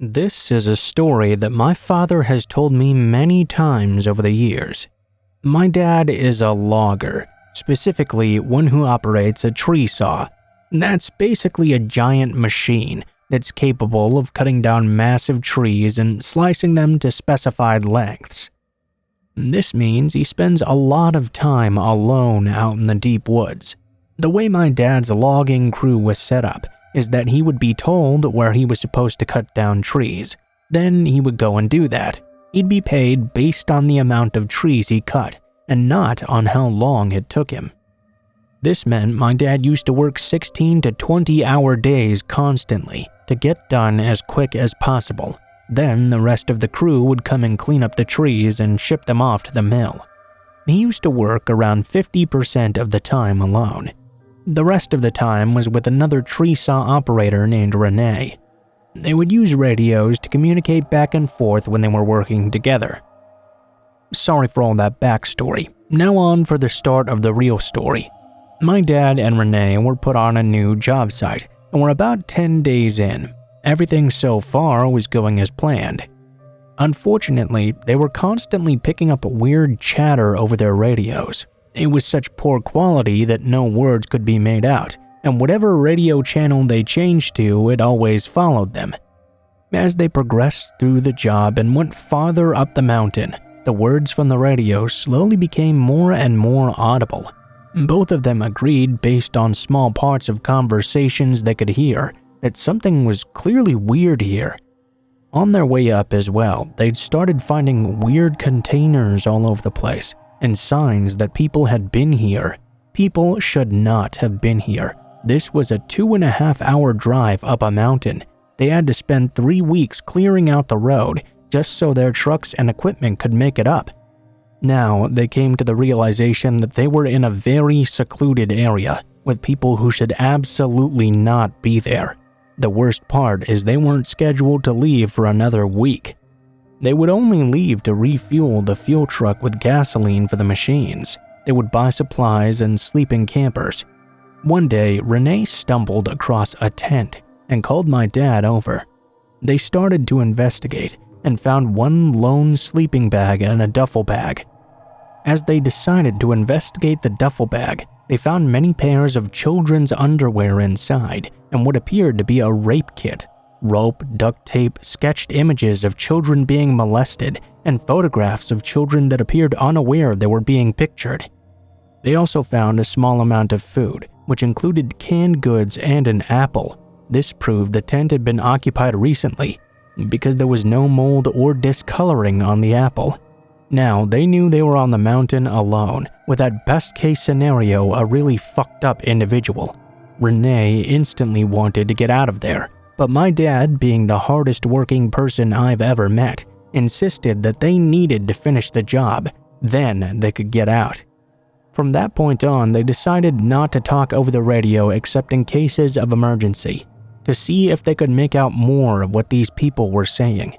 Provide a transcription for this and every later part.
This is a story that my father has told me many times over the years. My dad is a logger, specifically one who operates a tree saw. That's basically a giant machine that's capable of cutting down massive trees and slicing them to specified lengths. This means he spends a lot of time alone out in the deep woods. The way my dad's logging crew was set up is that he would be told where he was supposed to cut down trees. Then he would go and do that. He'd be paid based on the amount of trees he cut, and not on how long it took him. This meant my dad used to work 16 to 20-hour days constantly to get done as quick as possible. Then the rest of the crew would come and clean up the trees and ship them off to the mill. He used to work around 50% of the time alone. The rest of the time was with another tree saw operator named Renee. They would use radios to communicate back and forth when they were working together. Sorry for all that backstory. Now on for the start of the real story. My dad and Renee were put on a new job site and were about 10 days in. Everything so far was going as planned. Unfortunately, they were constantly picking up weird chatter over their radios. It was such poor quality that no words could be made out, and whatever radio channel they changed to, it always followed them. As they progressed through the job and went farther up the mountain, the words from the radio slowly became more and more audible. Both of them agreed, based on small parts of conversations they could hear, that something was clearly weird here. On their way up as well, they'd started finding weird containers all over the place, and signs that people had been here. People should not have been here. This was a 2.5-hour drive up a mountain. They had to spend 3 weeks clearing out the road just so their trucks and equipment could make it up. Now, they came to the realization that they were in a very secluded area with people who should absolutely not be there. The worst part is they weren't scheduled to leave for another week. They would only leave to refuel the fuel truck with gasoline for the machines. They would buy supplies and sleep in campers. One day, Renee stumbled across a tent and called my dad over. They started to investigate and found one lone sleeping bag and a duffel bag. As they decided to investigate the duffel bag, they found many pairs of children's underwear inside and what appeared to be a rape kit. Rope, duct tape, sketched images of children being molested, and photographs of children that appeared unaware they were being pictured. They also found a small amount of food, which included canned goods and an apple. This proved the tent had been occupied recently, because there was no mold or discoloring on the apple. Now, they knew they were on the mountain alone, with that best-case scenario a really fucked up individual. Renee instantly wanted to get out of there. But my dad, being the hardest working person I've ever met, insisted that they needed to finish the job, then they could get out. From that point on, they decided not to talk over the radio except in cases of emergency, to see if they could make out more of what these people were saying.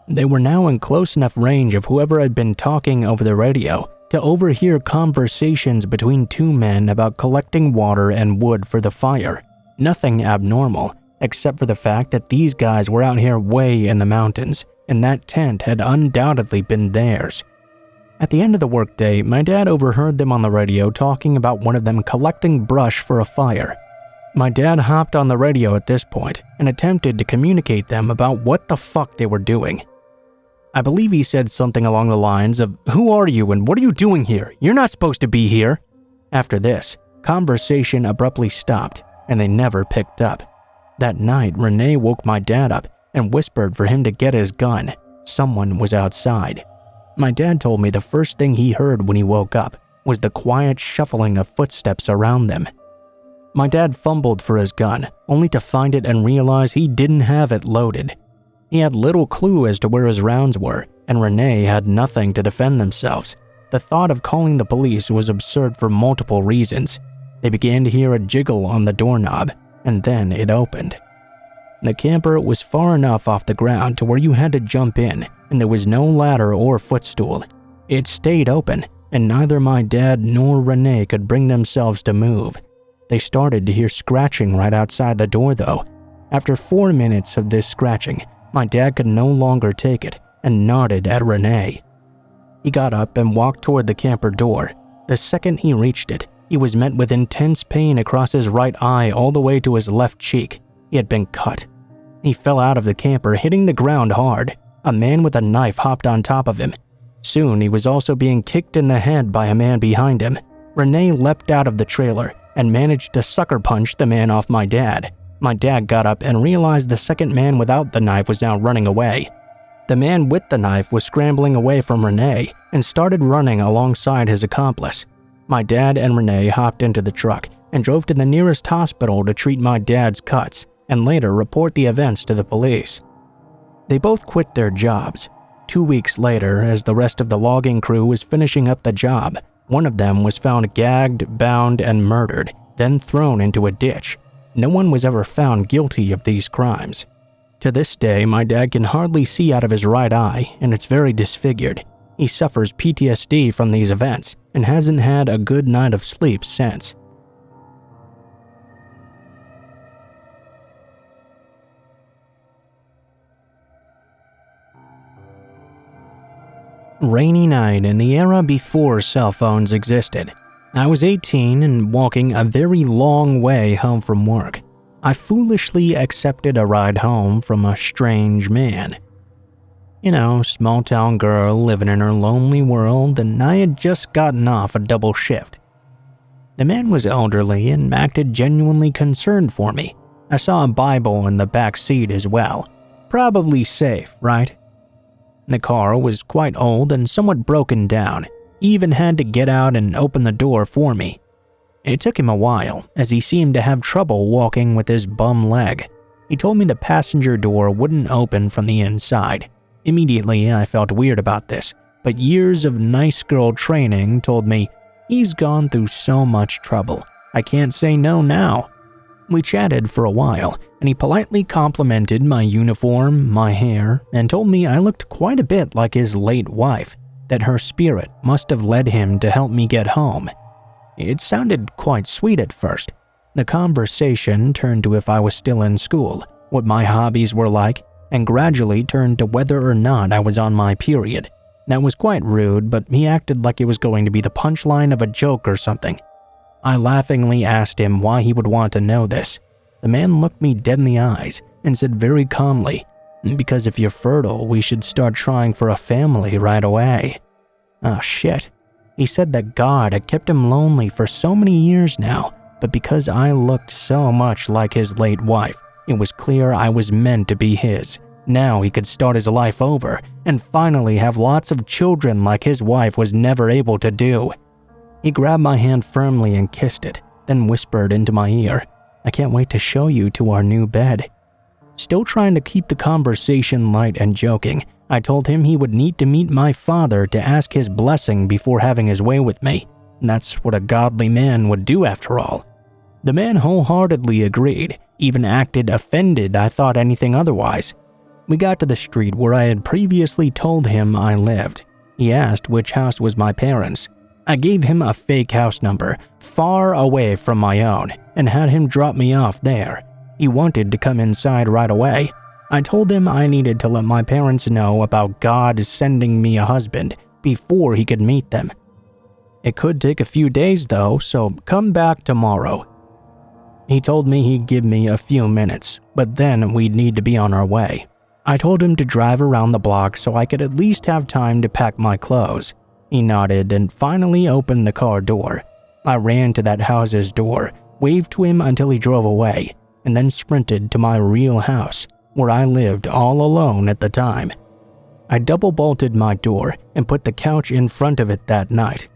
They were now in close enough range of whoever had been talking over the radio to overhear conversations between two men about collecting water and wood for the fire. Nothing abnormal, except for the fact that these guys were out here way in the mountains, and that tent had undoubtedly been theirs. At the end of the workday, my dad overheard them on the radio talking about one of them collecting brush for a fire. My dad hopped on the radio at this point and attempted to communicate them about what the fuck they were doing. I believe he said something along the lines of, "Who are you and what are you doing here? You're not supposed to be here." After this, conversation abruptly stopped, and they never picked up. That night, Renee woke my dad up and whispered for him to get his gun. Someone was outside. My dad told me the first thing he heard when he woke up was the quiet shuffling of footsteps around them. My dad fumbled for his gun, only to find it and realize he didn't have it loaded. He had little clue as to where his rounds were, and Renee had nothing to defend themselves. The thought of calling the police was absurd for multiple reasons. They began to hear a jiggle on the doorknob, and then it opened. The camper was far enough off the ground to where you had to jump in, and there was no ladder or footstool. It stayed open, and neither my dad nor Renee could bring themselves to move. They started to hear scratching right outside the door though. After 4 minutes of this scratching, My dad could no longer take it and nodded at Renee. He got up and walked toward the camper door. The second he reached it, he was met with intense pain across his right eye all the way to his left cheek. He had been cut. He fell out of the camper, hitting the ground hard. A man with a knife hopped on top of him. Soon, he was also being kicked in the head by a man behind him. Renee leapt out of the trailer and managed to sucker punch the man off my dad. My dad got up and realized the second man without the knife was now running away. The man with the knife was scrambling away from Renee and started running alongside his accomplice. My dad and Renee hopped into the truck and drove to the nearest hospital to treat my dad's cuts and later report the events to the police. They both quit their jobs. 2 weeks later, as the rest of the logging crew was finishing up the job, one of them was found gagged, bound, and murdered, then thrown into a ditch. No one was ever found guilty of these crimes. To this day, my dad can hardly see out of his right eye, and it's very disfigured. He suffers PTSD from these events and hasn't had a good night of sleep since. Rainy night in the era before cell phones existed. I was 18 and walking a very long way home from work. I foolishly accepted a ride home from a strange man. You know, small town girl living in her lonely world, and I had just gotten off a double shift. The man was elderly and acted genuinely concerned for me. I saw a Bible in the back seat as well. Probably safe, right? The car was quite old and somewhat broken down. He even had to get out and open the door for me. It took him a while, as he seemed to have trouble walking with his bum leg. He told me the passenger door wouldn't open from the inside. Immediately, I felt weird about this, but years of nice girl training told me, he's gone through so much trouble. I can't say no now. We chatted for a while, and he politely complimented my uniform, my hair, and told me I looked quite a bit like his late wife, that her spirit must have led him to help me get home. It sounded quite sweet at first. The conversation turned to if I was still in school, what my hobbies were like, and gradually turned to whether or not I was on my period. That was quite rude, but he acted like it was going to be the punchline of a joke or something. I laughingly asked him why he would want to know this. The man looked me dead in the eyes and said very calmly, "Because if you're fertile, we should start trying for a family right away." Oh shit. He said that God had kept him lonely for so many years now, but because I looked so much like his late wife, it was clear I was meant to be his. Now he could start his life over and finally have lots of children like his wife was never able to do. He grabbed my hand firmly and kissed it, then whispered into my ear, "I can't wait to show you to our new bed." Still trying to keep the conversation light and joking, I told him he would need to meet my father to ask his blessing before having his way with me. That's what a godly man would do after all. The man wholeheartedly agreed, even acted offended I thought anything otherwise. We got to the street where I had previously told him I lived. He asked which house was my parents'. I gave him a fake house number, far away from my own, and had him drop me off there. He wanted to come inside right away. I told him I needed to let my parents know about God sending me a husband before he could meet them. It could take a few days though, so come back tomorrow. He told me he'd give me a few minutes, but then we'd need to be on our way. I told him to drive around the block so I could at least have time to pack my clothes. He nodded and finally opened the car door. I ran to that house's door, waved to him until he drove away, and then sprinted to my real house, where I lived all alone at the time. I double-bolted my door and put the couch in front of it that night.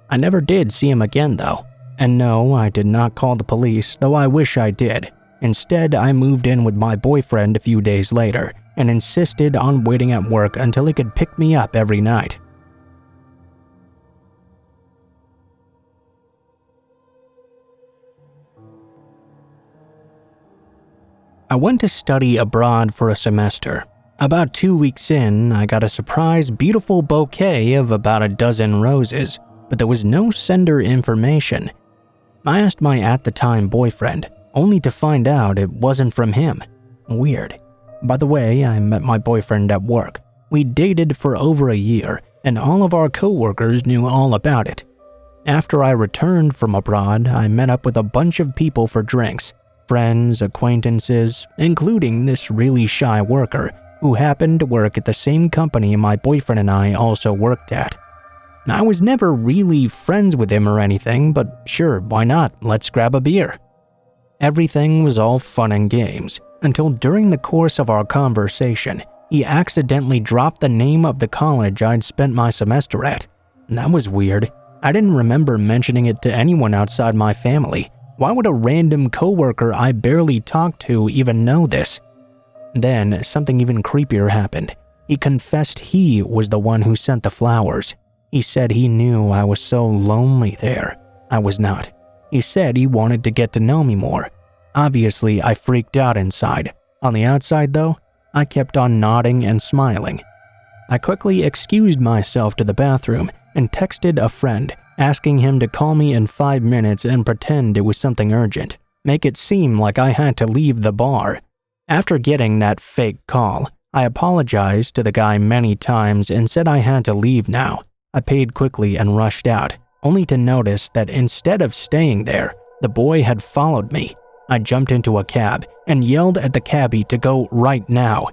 I never did see him again though. And no, I did not call the police, though I wish I did. Instead, I moved in with my boyfriend a few days later and insisted on waiting at work until he could pick me up every night. I went to study abroad for a semester. About 2 weeks in, I got a surprise beautiful bouquet of about a dozen roses, but there was no sender information. I asked my at-the-time boyfriend, only to find out it wasn't from him. Weird. By the way, I met my boyfriend at work. We dated for over a year, and all of our coworkers knew all about it. After I returned from abroad, I met up with a bunch of people for drinks, friends, acquaintances, including this really shy worker who happened to work at the same company my boyfriend and I also worked at. I was never really friends with him or anything, but sure, why not? Let's grab a beer. Everything was all fun and games, until during the course of our conversation, he accidentally dropped the name of the college I'd spent my semester at. That was weird. I didn't remember mentioning it to anyone outside my family. Why would a random coworker I barely talked to even know this? Then, something even creepier happened. He confessed he was the one who sent the flowers. He said he knew I was so lonely there. I was not. He said he wanted to get to know me more. Obviously, I freaked out inside. On the outside, though, I kept on nodding and smiling. I quickly excused myself to the bathroom and texted a friend, asking him to call me in 5 minutes and pretend it was something urgent. Make it seem like I had to leave the bar. After getting that fake call, I apologized to the guy many times and said I had to leave now. I paid quickly and rushed out, only to notice that instead of staying there, the boy had followed me. I jumped into a cab and yelled at the cabbie to go right now.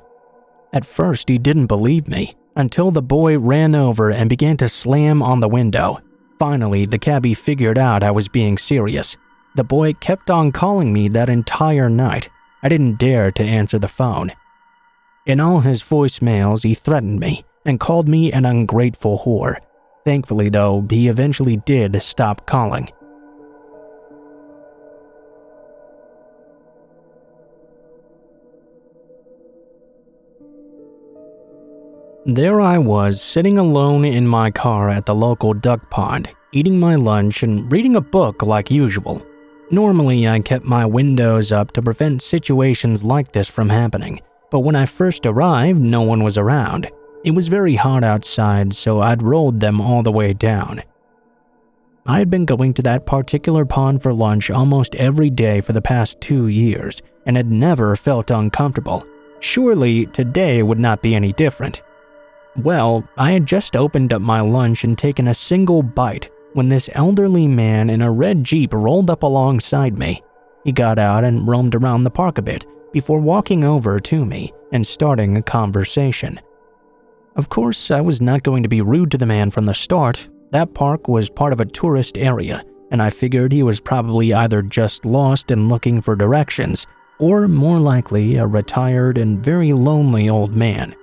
At first, he didn't believe me, until the boy ran over and began to slam on the window. Finally, the cabbie figured out I was being serious. The boy kept on calling me that entire night. I didn't dare to answer the phone. In all his voicemails, he threatened me and called me an ungrateful whore. Thankfully, though, he eventually did stop calling. There I was, sitting alone in my car at the local duck pond, eating my lunch and reading a book like usual. Normally, I kept my windows up to prevent situations like this from happening, but when I first arrived, no one was around. It was very hot outside, so I'd rolled them all the way down. I had been going to that particular pond for lunch almost every day for the past 2 years, and had never felt uncomfortable. Surely, today would not be any different. Well, I had just opened up my lunch and taken a single bite when this elderly man in a red Jeep rolled up alongside me. He got out and roamed around the park a bit before walking over to me and starting a conversation. Of course, I was not going to be rude to the man from the start. That park was part of a tourist area, and I figured he was probably either just lost and looking for directions, or more likely a retired and very lonely old man.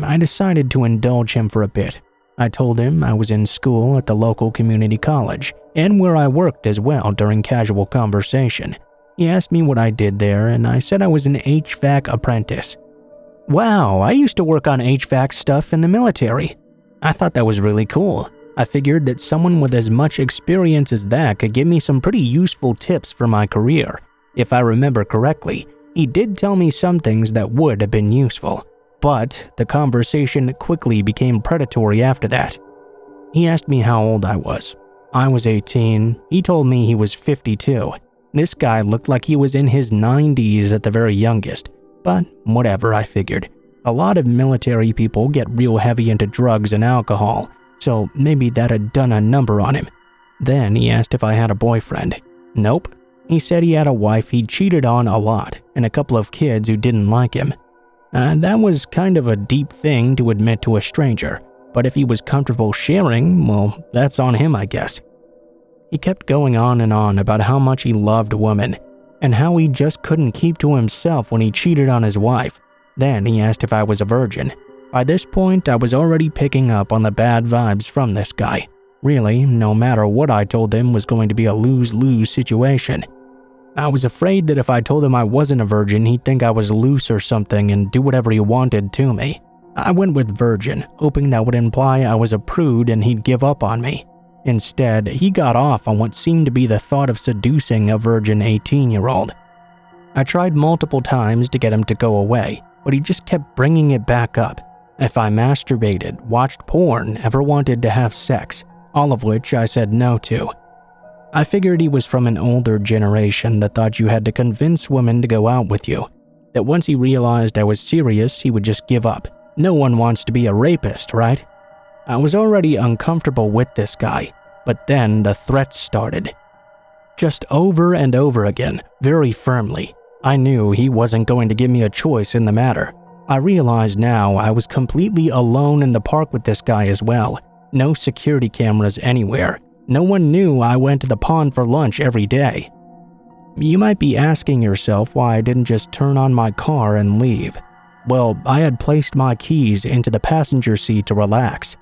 I decided to indulge him for a bit. I told him I was in school at the local community college, and where I worked as well during casual conversation. He asked me what I did there, and I said I was an HVAC apprentice. Wow, I used to work on HVAC stuff in the military. I thought that was really cool. I figured that someone with as much experience as that could give me some pretty useful tips for my career. If I remember correctly, he did tell me some things that would have been useful. But the conversation quickly became predatory after that. He asked me how old I was. I was 18. He told me he was 52. This guy looked like he was in his 90s at the very youngest. But whatever, I figured. A lot of military people get real heavy into drugs and alcohol, so maybe that had done a number on him. Then he asked if I had a boyfriend. Nope. He said he had a wife he'd cheated on a lot and a couple of kids who didn't like him. That was kind of a deep thing to admit to a stranger, but if he was comfortable sharing, well, that's on him, I guess. He kept going on and on about how much he loved women, and how he just couldn't keep to himself when he cheated on his wife. Then he asked if I was a virgin. By this point, I was already picking up on the bad vibes from this guy. Really, no matter what I told him was going to be a lose-lose situation. I was afraid that if I told him I wasn't a virgin, he'd think I was loose or something and do whatever he wanted to me. I went with virgin, hoping that would imply I was a prude and he'd give up on me. Instead, he got off on what seemed to be the thought of seducing a virgin 18-year-old. I tried multiple times to get him to go away, but he just kept bringing it back up. If I masturbated, watched porn, ever wanted to have sex, all of which I said no to. I figured he was from an older generation that thought you had to convince women to go out with you. that once he realized I was serious, he would just give up. No one wants to be a rapist, right? I was already uncomfortable with this guy, but then the threats started. Just over and over again, very firmly. I knew he wasn't going to give me a choice in the matter. I realized now I was completely alone in the park with this guy as well. No security cameras anywhere. No one knew I went to the pond for lunch every day. You might be asking yourself why I didn't just turn on my car and leave. Well, I had placed my keys into the passenger seat to relax.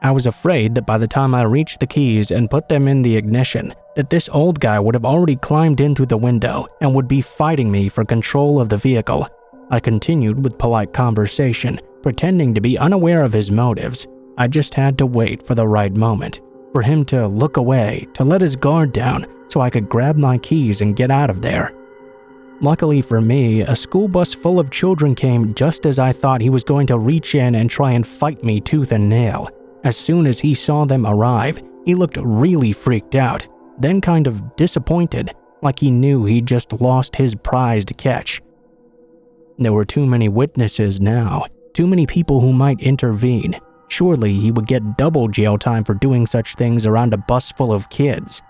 I was afraid that by the time I reached the keys and put them in the ignition, that this old guy would have already climbed in through the window and would be fighting me for control of the vehicle. I continued with polite conversation, pretending to be unaware of his motives. I just had to wait for the right moment, for him to look away, to let his guard down so I could grab my keys and get out of there. Luckily for me, a school bus full of children came just as I thought he was going to reach in and try and fight me tooth and nail. As soon as he saw them arrive, he looked really freaked out, then kind of disappointed, like he knew he'd just lost his prized catch. There were too many witnesses now, too many people who might intervene. Surely he would get double jail time for doing such things around a bus full of kids.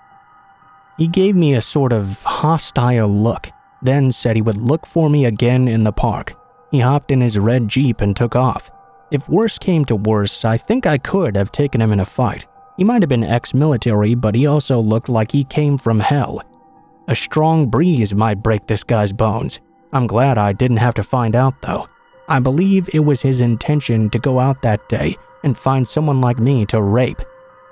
He gave me a sort of hostile look, then said he would look for me again in the park. He hopped in his red Jeep and took off. If worse came to worse, I think I could have taken him in a fight. He might have been ex-military, but he also looked like he came from hell. A strong breeze might break this guy's bones. I'm glad I didn't have to find out though. I believe it was his intention to go out that day and find someone like me to rape.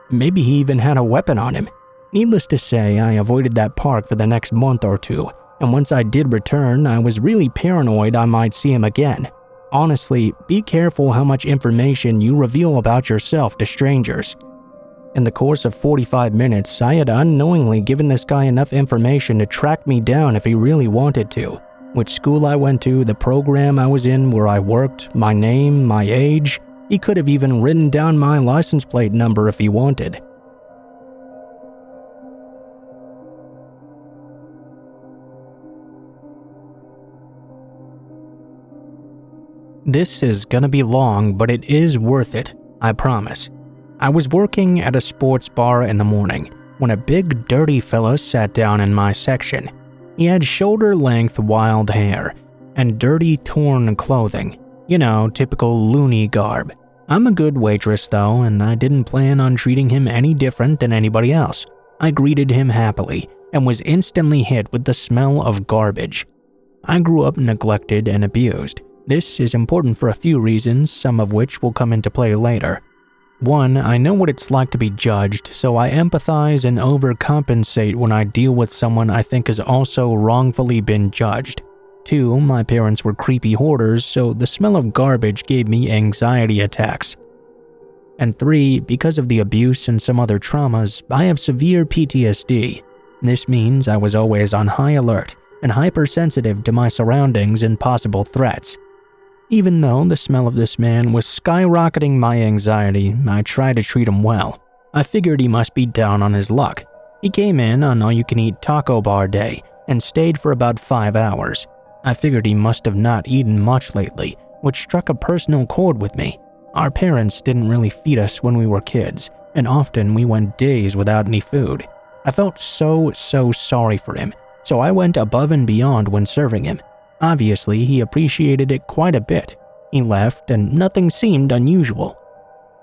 Maybe he even had a weapon on him. Needless to say, I avoided that park for the next month or two, and once I did return, I was really paranoid I might see him again. Honestly, be careful how much information you reveal about yourself to strangers. In the course of 45 minutes, I had unknowingly given this guy enough information to track me down if he really wanted to. Which school I went to, the program I was in, where I worked, my name, my age. He could have even written down my license plate number if he wanted. This is gonna be long, but it is worth it, I promise. I was working at a sports bar in the morning when a big dirty fella sat down in my section. He had shoulder-length wild hair and dirty torn clothing. You know, typical loony garb. I'm a good waitress though, and I didn't plan on treating him any different than anybody else. I greeted him happily and was instantly hit with the smell of garbage. I grew up neglected and abused. This is important for a few reasons, some of which will come into play later. 1, I know what it's like to be judged, so I empathize and overcompensate when I deal with someone I think has also wrongfully been judged. 2, my parents were creepy hoarders, so the smell of garbage gave me anxiety attacks. And 3, because of the abuse and some other traumas, I have severe PTSD. This means I was always on high alert and hypersensitive to my surroundings and possible threats. Even though the smell of this man was skyrocketing my anxiety, I tried to treat him well. I figured he must be down on his luck. He came in on all-you-can-eat taco bar day and stayed for about 5 hours. I figured he must have not eaten much lately, which struck a personal chord with me. Our parents didn't really feed us when we were kids, and often we went days without any food. I felt so sorry for him, so I went above and beyond when serving him. Obviously, he appreciated it quite a bit. He left and nothing seemed unusual.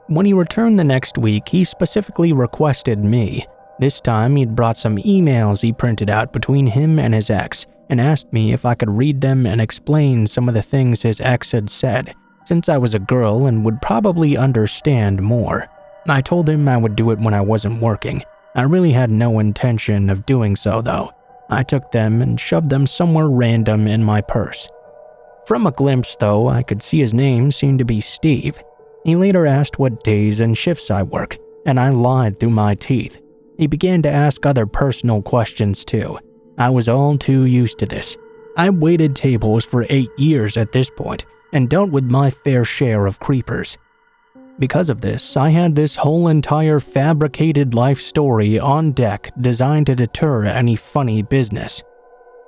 When he returned the next week, he specifically requested me. This time, he'd brought some emails he printed out between him and his ex and asked me if I could read them and explain some of the things his ex had said, since I was a girl and would probably understand more. I told him I would do it when I wasn't working. I really had no intention of doing so, though. I took them and shoved them somewhere random in my purse. From a glimpse, though, I could see his name seemed to be Steve. He later asked what days and shifts I work, and I lied through my teeth. He began to ask other personal questions too. I was all too used to this. I waited tables for 8 years at this point and dealt with my fair share of creepers. Because of this, I had this whole entire fabricated life story on deck designed to deter any funny business.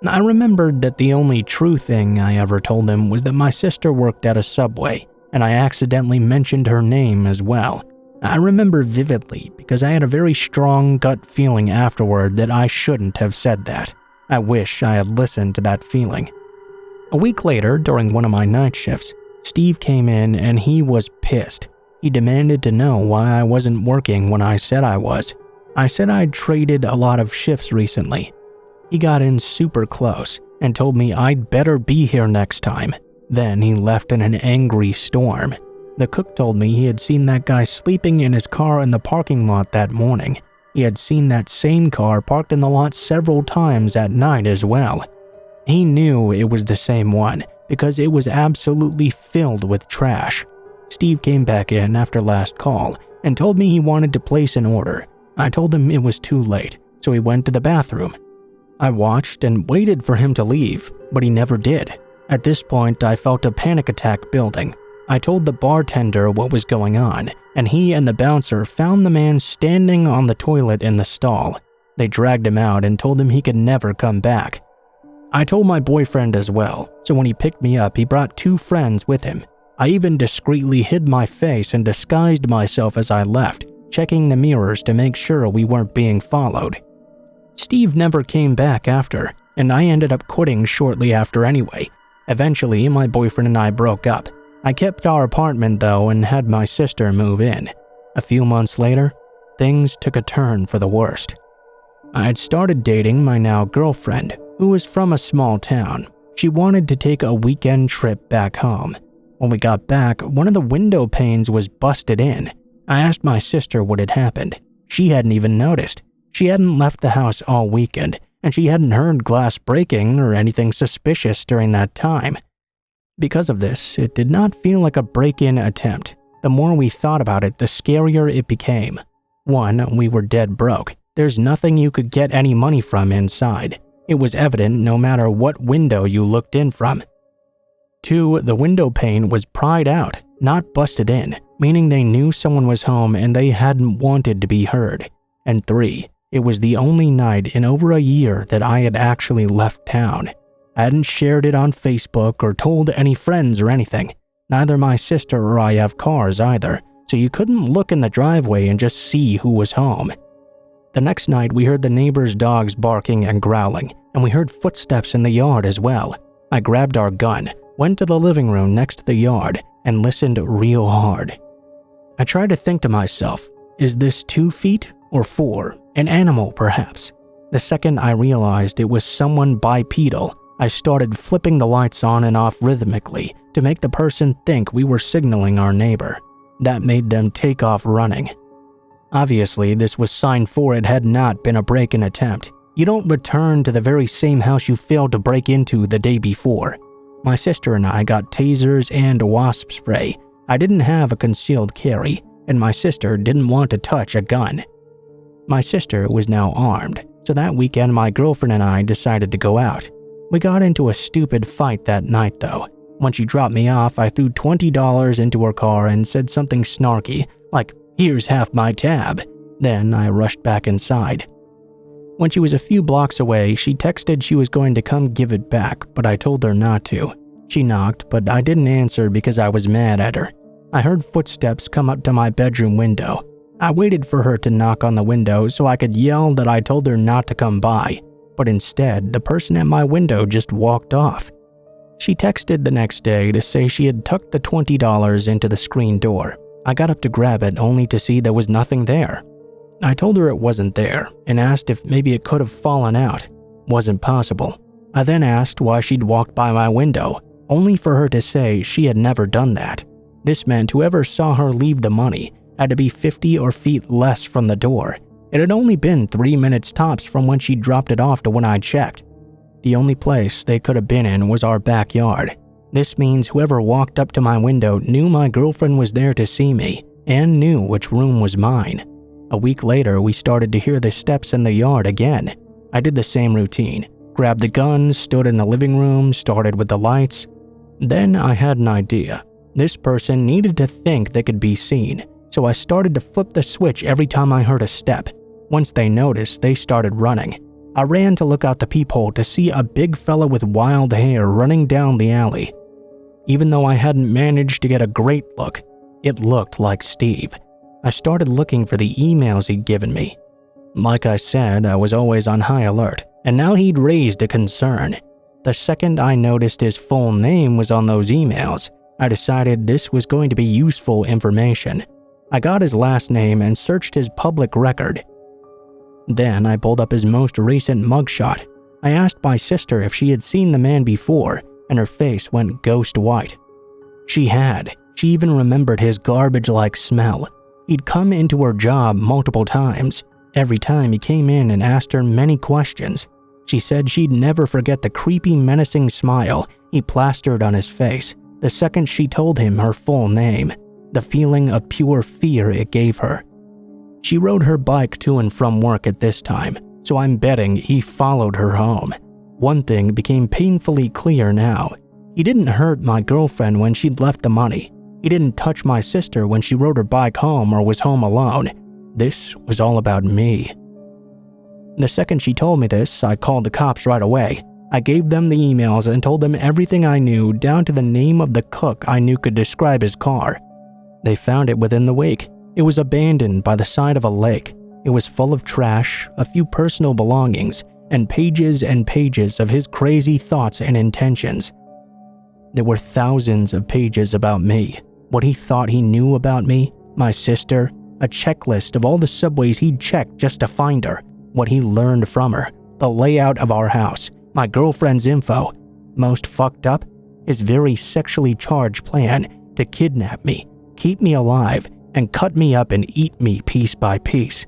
I remembered that the only true thing I ever told him was that my sister worked at a Subway, and I accidentally mentioned her name as well. I remember vividly because I had a very strong gut feeling afterward that I shouldn't have said that. I wish I had listened to that feeling. A week later, during one of my night shifts, Steve came in and he was pissed. He demanded to know why I wasn't working when I said I was. I said I'd traded a lot of shifts recently. He got in super close and told me I'd better be here next time. Then he left in an angry storm. The cook told me he had seen that guy sleeping in his car in the parking lot that morning. He had seen that same car parked in the lot several times at night as well. He knew it was the same one because it was absolutely filled with trash. Steve came back in after last call and told me he wanted to place an order. I told him it was too late, so he went to the bathroom. I watched and waited for him to leave, but he never did. At this point, I felt a panic attack building. I told the bartender what was going on, and he and the bouncer found the man standing on the toilet in the stall. They dragged him out and told him he could never come back. I told my boyfriend as well, so when he picked me up, he brought 2 friends with him. I even discreetly hid my face and disguised myself as I left, checking the mirrors to make sure we weren't being followed. Steve never came back after, and I ended up quitting shortly after anyway. Eventually, my boyfriend and I broke up. I kept our apartment though and had my sister move in. A few months later, things took a turn for the worst. I had started dating my now girlfriend, who was from a small town. She wanted to take a weekend trip back home. When we got back, one of the window panes was busted in. I asked my sister what had happened. She hadn't even noticed. She hadn't left the house all weekend, and she hadn't heard glass breaking or anything suspicious during that time. Because of this, it did not feel like a break-in attempt. The more we thought about it, the scarier it became. 1, we were dead broke. There's nothing you could get any money from inside. It was evident no matter what window you looked in from. 2, the window pane was pried out, not busted in, meaning they knew someone was home and they hadn't wanted to be heard. And 3, it was the only night in over a year that I had actually left town. I hadn't shared it on Facebook or told any friends or anything. Neither my sister or I have cars either, so you couldn't look in the driveway and just see who was home. The next night we heard the neighbor's dogs barking and growling, and we heard footsteps in the yard as well. I grabbed our gun, went to the living room next to the yard, and listened real hard. I tried to think to myself, is this 2 feet or 4? An animal perhaps? The second I realized it was someone bipedal, I started flipping the lights on and off rhythmically to make the person think we were signaling our neighbor. That made them take off running. Obviously, this was sign for it had not been a break-in attempt. You don't return to the very same house you failed to break into the day before. My sister and I got tasers and wasp spray. I didn't have a concealed carry, and my sister didn't want to touch a gun. My sister was now armed, so that weekend my girlfriend and I decided to go out. We got into a stupid fight that night though. When she dropped me off, I threw $20 into her car and said something snarky, like, "Here's half my tab." Then I rushed back inside. When she was a few blocks away, she texted she was going to come give it back, but I told her not to. She knocked, but I didn't answer because I was mad at her. I heard footsteps come up to my bedroom window. I waited for her to knock on the window so I could yell that I told her not to come by. But instead, the person at my window just walked off. She texted the next day to say she had tucked the $20 into the screen door. I got up to grab it only to see there was nothing there. I told her it wasn't there and asked if maybe it could have fallen out. Wasn't possible. I then asked why she'd walked by my window, only for her to say she had never done that. This meant whoever saw her leave the money had to be 50 or feet less from the door. It had only been 3 minutes tops from when she dropped it off to when I checked. The only place they could have been in was our backyard. This means whoever walked up to my window knew my girlfriend was there to see me and knew which room was mine. A week later, we started to hear the steps in the yard again. I did the same routine. Grabbed the gun, stood in the living room, started with the lights. Then I had an idea. This person needed to think they could be seen, so I started to flip the switch every time I heard a step. Once they noticed, they started running. I ran to look out the peephole to see a big fella with wild hair running down the alley. Even though I hadn't managed to get a great look, it looked like Steve. I started looking for the emails he'd given me. Like I said, I was always on high alert, and now he'd raised a concern. The second I noticed his full name was on those emails, I decided this was going to be useful information. I got his last name and searched his public record. Then I pulled up his most recent mugshot. I asked my sister if she had seen the man before, and her face went ghost white. She had. She even remembered his garbage-like smell. He'd come into her job multiple times. Every time he came in and asked her many questions. She said she'd never forget the creepy, menacing smile he plastered on his face the second she told him her full name, the feeling of pure fear it gave her. She rode her bike to and from work at this time, so I'm betting he followed her home. One thing became painfully clear now. He didn't hurt my girlfriend when she'd left the money. He didn't touch my sister when she rode her bike home or was home alone. This was all about me. The second she told me this, I called the cops right away. I gave them the emails and told them everything I knew, down to the name of the cook I knew could describe his car. They found it within the week. It was abandoned by the side of a lake. It was full of trash, a few personal belongings, and pages of his crazy thoughts and intentions. There were thousands of pages about me, what he thought he knew about me, my sister, a checklist of all the subways he'd checked just to find her, what he learned from her, the layout of our house, my girlfriend's info. Most fucked up, his very sexually charged plan to kidnap me, keep me alive, and cut me up and eat me piece by piece.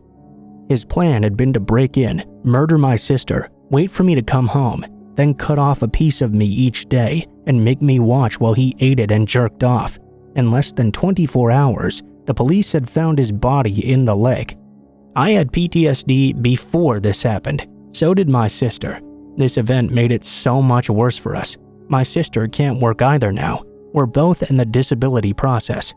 His plan had been to break in, murder my sister, wait for me to come home, then cut off a piece of me each day and make me watch while he ate it and jerked off. In less than 24 hours, the police had found his body in the lake. I had PTSD before this happened. So did my sister. This event made it so much worse for us. My sister can't work either now. We're both in the disability process.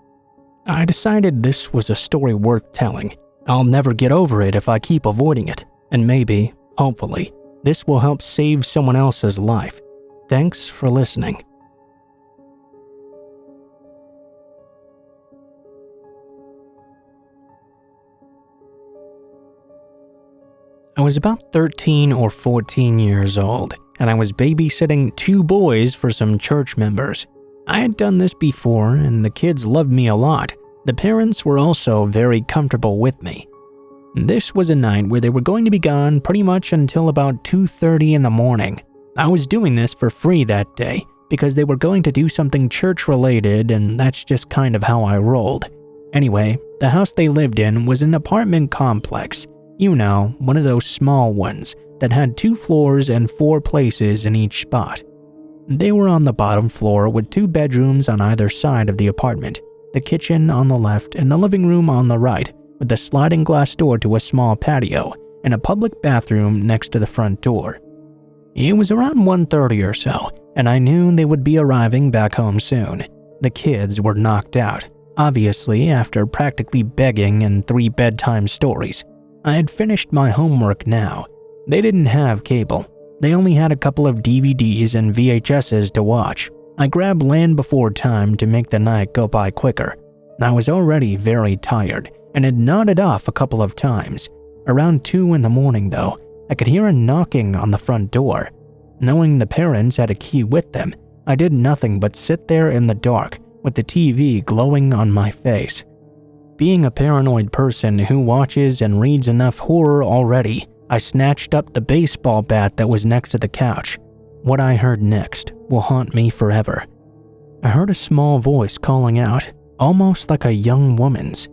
I decided this was a story worth telling. I'll never get over it if I keep avoiding it. And maybe, hopefully, this will help save someone else's life. Thanks for listening. I was about 13 or 14 years old, and I was babysitting 2 boys for some church members. I had done this before, and the kids loved me a lot. The parents were also very comfortable with me. This was a night where they were going to be gone pretty much until about 2:30 in the morning. I was doing this for free that day because they were going to do something church-related, and that's just kind of how I rolled. Anyway, the house they lived in was an apartment complex. You know, one of those small ones that had 2 floors and 4 places in each spot. They were on the bottom floor with 2 bedrooms on either side of the apartment, the kitchen on the left and the living room on the right, with a sliding glass door to a small patio and a public bathroom next to the front door. It was around 1:30 or so, and I knew they would be arriving back home soon. The kids were knocked out, obviously after practically begging and 3 bedtime stories. I had finished my homework now. They didn't have cable. They only had a couple of DVDs and VHSs to watch. I grabbed Land Before Time to make the night go by quicker. I was already very tired and had nodded off a couple of times. Around 2 in the morning though, I could hear a knocking on the front door. Knowing the parents had a key with them, I did nothing but sit there in the dark with the TV glowing on my face. Being a paranoid person who watches and reads enough horror already, I snatched up the baseball bat that was next to the couch. What I heard next will haunt me forever. I heard a small voice calling out, almost like a young woman's.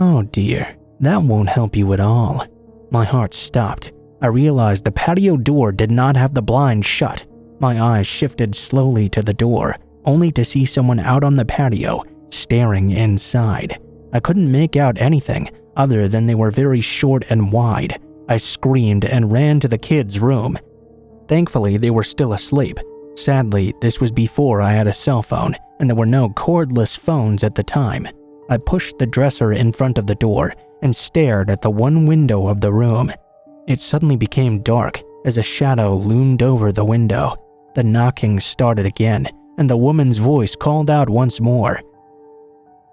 Oh dear, that won't help you at all. My heart stopped. I realized the patio door did not have the blind shut. My eyes shifted slowly to the door, only to see someone out on the patio, staring inside. I couldn't make out anything other than they were very short and wide. I screamed and ran to the kids' room. Thankfully, they were still asleep. Sadly, this was before I had a cell phone, and there were no cordless phones at the time. I pushed the dresser in front of the door and stared at the one window of the room. It suddenly became dark as a shadow loomed over the window. The knocking started again, and the woman's voice called out once more.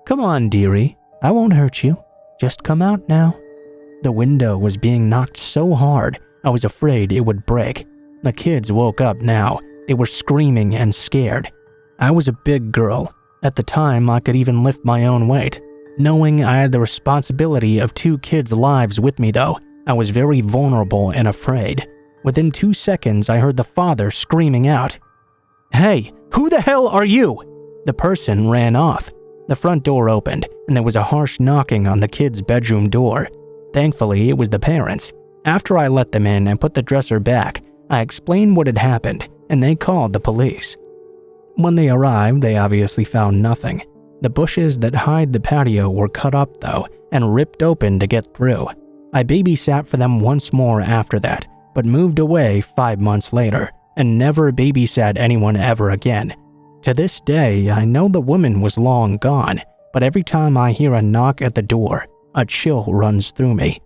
"Come on, dearie. I won't hurt you. Just come out now." The window was being knocked so hard, I was afraid it would break. The kids woke up now. They were screaming and scared. I was a big girl. At the time, I could even lift my own weight. Knowing I had the responsibility of 2 kids' lives with me though, I was very vulnerable and afraid. Within 2 seconds, I heard the father screaming out, "Hey, who the hell are you?" The person ran off. The front door opened, and there was a harsh knocking on the kids' bedroom door. Thankfully, it was the parents. After I let them in and put the dresser back, I explained what had happened, and they called the police. When they arrived, they obviously found nothing. The bushes that hide the patio were cut up though, and ripped open to get through. I babysat for them once more after that, but moved away 5 months later, and never babysat anyone ever again. To this day, I know the woman was long gone, but every time I hear a knock at the door, a chill runs through me.